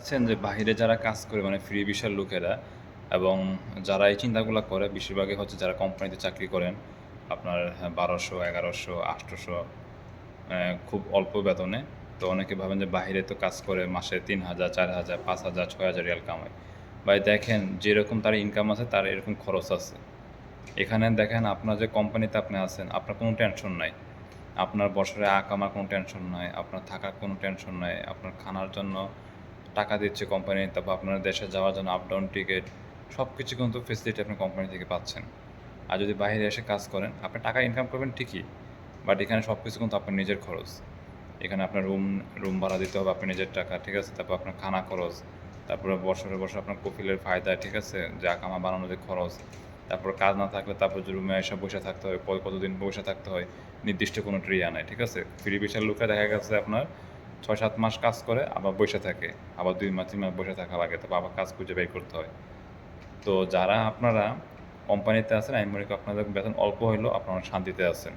আছেন যে বাহিরে যারা কাজ করে মানে ফ্রি ভিসার লোকেরা এবং যারা এই চিন্তাগুলা করে বেশিরভাগই হচ্ছে যারা কোম্পানিতে চাকরি করেন আপনার ১২০০, ১১০০, ৮০০ খুব অল্প বেতনে। তো অনেকে ভাবেন যে বাহিরে তো কাজ করে মাসে ৩,০০০, ৪,০০০, ৫,০০০, ৬,০০০ রিয়াল কামায়। ভাই দেখেন যেরকম তার ইনকাম আছে তার এরকম খরচ আছে। এখানে দেখেন আপনার যে কোম্পানিতে আপনি আছেন আপনার কোনো টেনশন নাই। আপনার বছরে কামার কোনো টেনশন নাই, আপনার থাকার কোনো টেনশন নাই, আপনার খানার জন্য টাকা দিচ্ছে কোম্পানি, তারপর আপনার দেশে যাওয়ার জন্য আপ ডাউন টিকিট সব কিছু কিন্তু ফেসিলিটি আপনি কোম্পানি থেকে পাচ্ছেন। আর যদি বাইরে এসে কাজ করেন আপনি টাকা ইনকাম করবেন ঠিকই, বাট এখানে সব কিছু কিন্তু আপনার নিজের খরচ। এখানে আপনার রুম ভাড়া দিতে হবে আপনার নিজের টাকা, ঠিক আছে? তারপর আপনার খানা খরচ, তারপরে বছরে বছর আপনার কফিলের ফায়দা, ঠিক আছে? যে আকামা বানানোর যে খরচ, তারপর কাজ না থাকলে তারপর যে রুমে এসে বসে থাকতে হয়, কতদিন বসে থাকতে হয়, নির্দিষ্ট কোনো ট্রিয়া নাই, ঠিক আছে? ফ্রি ভিসার লোকরা দেখা গেছে আপনার ৬-৭ মাস কাজ করে আবার বইসা থাকে, আবার ২ মাস ৩ মাস বসে থাকা লাগে, তারপর আবার কাজ খুঁজে বের করতে হয়। তো যারা আপনারা কোম্পানিতে আছেন আমি মনে করি আপনাদের বেতন অল্প হইলেও আপনারা শান্তিতে আছেন।